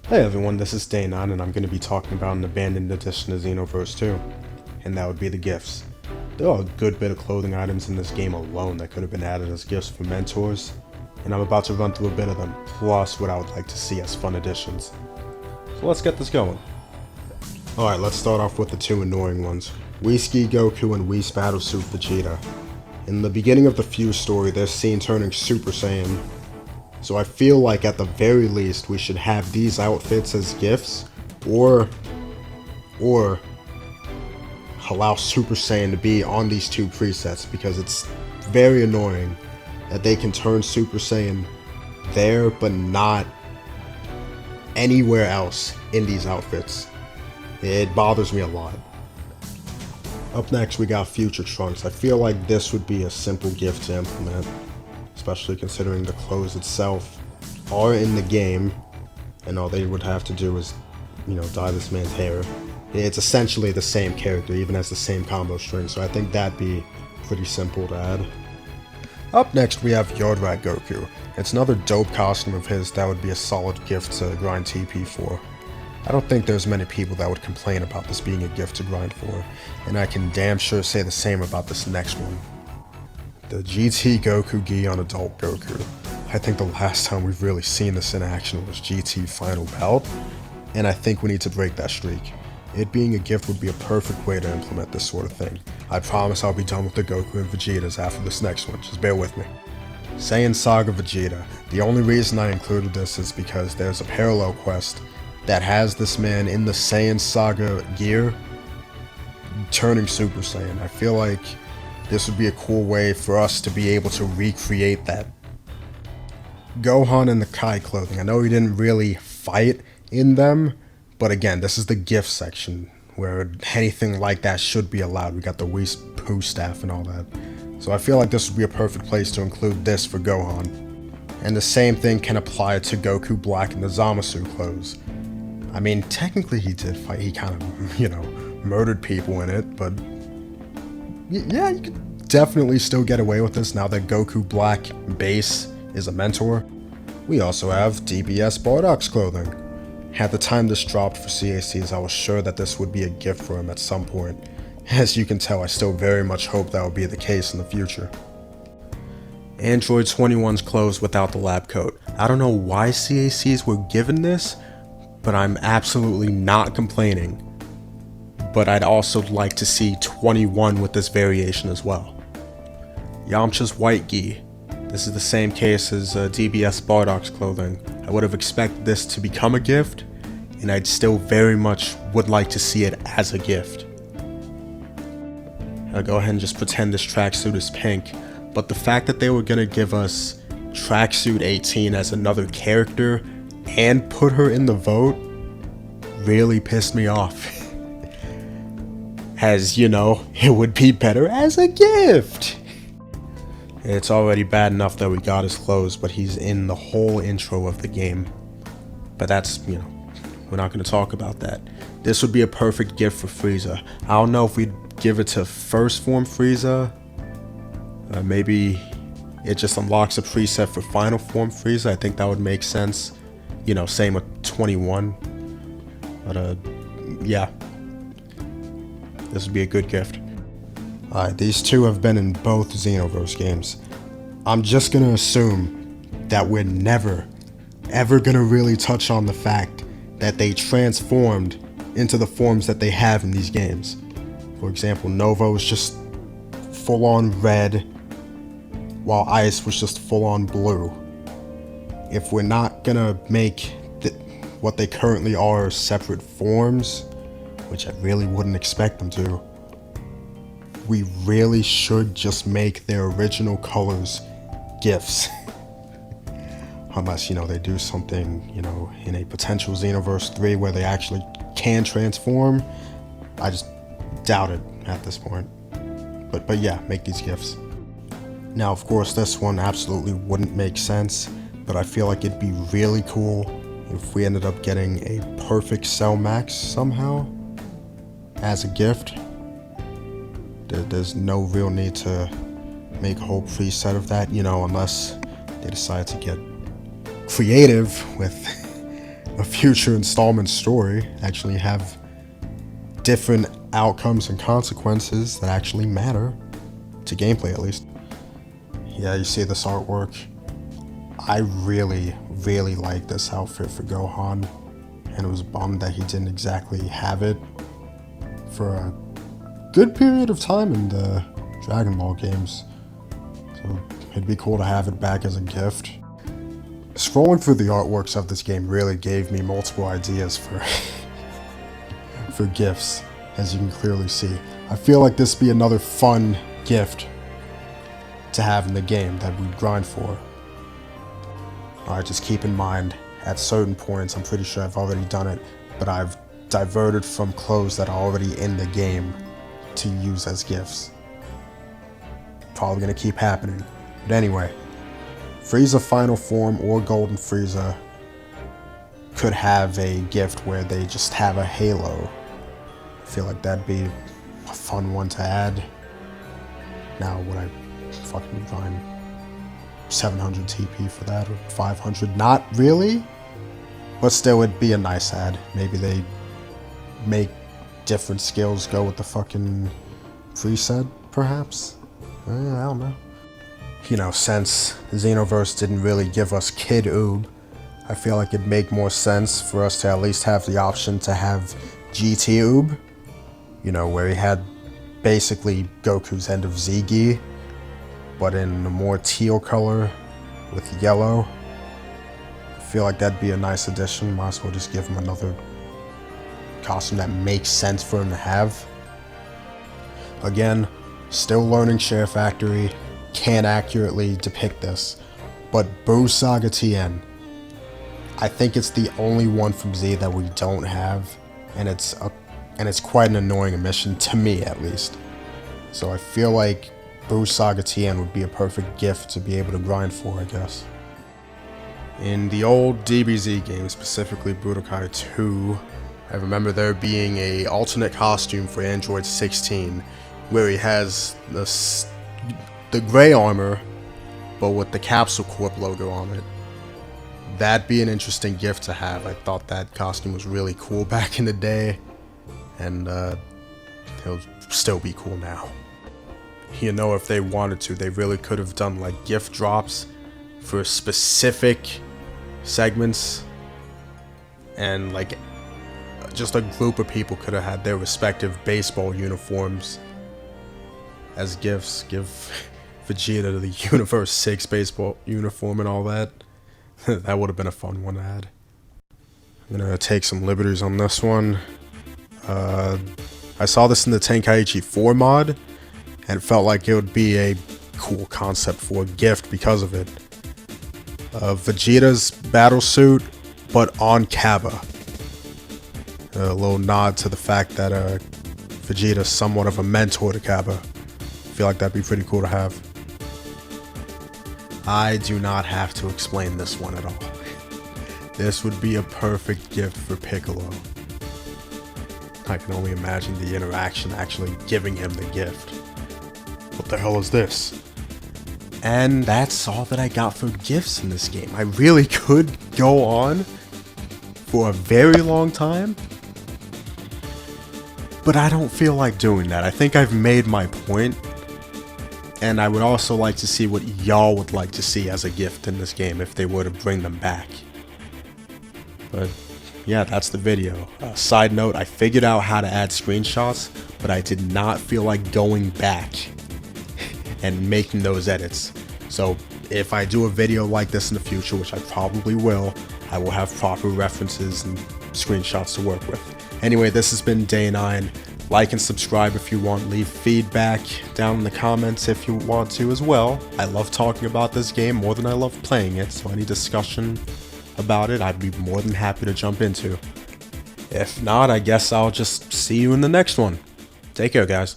Hey everyone, this is Day 9 and I'm going to be talking about an abandoned edition of Xenoverse 2, and that would be the gifts. There are a good bit of clothing items in this game alone that could have been added as gifts for mentors, and I'm about to run through a bit of them, plus what I would like to see as fun additions. So let's get this going. Alright, let's start off with the two annoying ones. Whiskey Goku and Whis Battlesuit Vegeta. In the beginning of the Fuse story, they're seen turning Super Saiyan. So I feel like at the very least we should have these outfits as gifts, or allow Super Saiyan to be on these two presets, because it's very annoying that they can turn Super Saiyan there but not anywhere else in these outfits. It bothers me a lot. Up next we got Future Trunks. I feel like this would be a simple gift to implement, especially considering the clothes itself are in the game, and all they would have to do is, dye this man's hair. It's essentially the same character, even has the same combo string, so I think that'd be pretty simple to add. Up next we have Yard Rat Goku. It's another dope costume of his that would be a solid gift to grind TP for. I don't think there's many people that would complain about this being a gift to grind for, and I can damn sure say the same about this next one. The GT Goku Gi on Adult Goku. I think the last time we've really seen this in action was GT Final Bout, and I think we need to break that streak. It being a gift would be a perfect way to implement this sort of thing. I promise I'll be done with the Goku and Vegetas after this next one, just bear with me. Saiyan Saga Vegeta. The only reason I included this is because there's a parallel quest that has this man in the Saiyan Saga gear turning Super Saiyan. I feel like this would be a cool way for us to be able to recreate that. Gohan and the Kai clothing. I know he didn't really fight in them, but again, this is the gift section where anything like that should be allowed. We got the Whis Poo staff and all that. So I feel like this would be a perfect place to include this for Gohan. And the same thing can apply to Goku Black and the Zamasu clothes. I mean, technically he did fight. He kind of, murdered people in it, but yeah, you could definitely still get away with this now that Goku Black base is a mentor. We also have DBS Bardock's clothing. At the time this dropped for CACs, I was sure that this would be a gift for him at some point. As you can tell, I still very much hope that will be the case in the future. Android 21's clothes without the lab coat. I don't know why CACs were given this, but I'm absolutely not complaining. But I'd also like to see 21 with this variation as well. Yamcha's white gi. This is the same case as DBS Bardock's clothing. I would have expected this to become a gift, and I'd still very much would like to see it as a gift. I'll go ahead and just pretend this tracksuit is pink, but the fact that they were going to give us Tracksuit 18 as another character and put her in the vote really pissed me off. As it would be better as a gift. It's already bad enough that we got his clothes, but he's in the whole intro of the game. But that's, we're not going to talk about that. This would be a perfect gift for Frieza. I don't know if we'd give it to first form Frieza. Maybe it just unlocks a preset for final form Frieza. I think that would make sense. Same with 21. But yeah. This would be a good gift. Alright, these two have been in both Xenoverse games. I'm just gonna assume that we're never, ever gonna really touch on the fact that they transformed into the forms that they have in these games. For example, Nova was just full-on red, while Ice was just full-on blue. If we're not gonna make what they currently are separate forms, which I really wouldn't expect them to, we really should just make their original colors gifts. Unless, they do something, in a potential Xenoverse 3 where they actually can transform. I just doubt it at this point. But yeah, make these gifts. Now, of course, this one absolutely wouldn't make sense, but I feel like it'd be really cool if we ended up getting a perfect Cell Max somehow as a gift. There's no real need to make a whole preset of that, unless they decide to get creative with a future installment story actually have different outcomes and consequences that actually matter to gameplay, at least. Yeah, you see this artwork. I really like this outfit for Gohan, and it was bummed that he didn't exactly have it for a good period of time in the Dragon Ball games. So it'd be cool to have it back as a gift. Scrolling through the artworks of this game really gave me multiple ideas for for gifts, as you can clearly see. I feel like this would be another fun gift to have in the game that we'd grind for. Alright, just keep in mind, at certain points, I'm pretty sure I've already done it, but I've diverted from clothes that are already in the game to use as gifts. Probably gonna keep happening. But anyway, Frieza Final Form or Golden Frieza could have a gift where they just have a halo. I feel like that'd be a fun one to add. Now, would I fucking find 700 TP for that, or 500? Not really, but still it'd be a nice add. Maybe they make different skills go with the fucking preset, perhaps? I don't know. You know, since Xenoverse didn't really give us Kid Oob, I feel like it'd make more sense for us to at least have the option to have GT Oob. You know, where he had basically Goku's end of Z-Gi, but in a more teal color with yellow. I feel like that'd be a nice addition. Might as well just give him another costume that makes sense for him to have. Again, still learning Share Factory, can't accurately depict this, but Buu Saga Tien, I think it's the only one from Z that we don't have, and it's quite an annoying omission, to me at least. So I feel like Buu Saga Tien would be a perfect gift to be able to grind for, I guess. In the old DBZ game, specifically Budokai 2, I remember there being a alternate costume for Android 16, where he has the gray armor, but with the Capsule Corp logo on it. That'd be an interesting gift to have. I thought that costume was really cool back in the day, and it'll still be cool now. You know, if they wanted to, they really could have done like gift drops for specific segments, and like just a group of people could have had their respective baseball uniforms as gifts. Give Vegeta the Universe 6 baseball uniform and all that. That would have been a fun one to add. I'm gonna take some liberties on this one. I saw this in the Tenkaichi 4 mod, and it felt like it would be a cool concept for a gift because of it. Vegeta's battle suit, but on Kaba. A little nod to the fact that Vegeta's somewhat of a mentor to Kaba. I feel like that'd be pretty cool to have. I do not have to explain this one at all. This would be a perfect gift for Piccolo. I can only imagine the interaction actually giving him the gift. What the hell is this? And that's all that I got for gifts in this game. I really could go on for a very long time, but I don't feel like doing that. I think I've made my point, and I would also like to see what y'all would like to see as a gift in this game if they were to bring them back. But yeah, that's the video. Side note, I figured out how to add screenshots, but I did not feel like going back and making those edits. So if I do a video like this in the future, which I probably will, I will have proper references and screenshots to work with. Anyway, this has been Day 9. Like and subscribe if you want. Leave feedback down in the comments if you want to as well. I love talking about this game more than I love playing it, so any discussion about it, I'd be more than happy to jump into. If not, I guess I'll just see you in the next one. Take care, guys.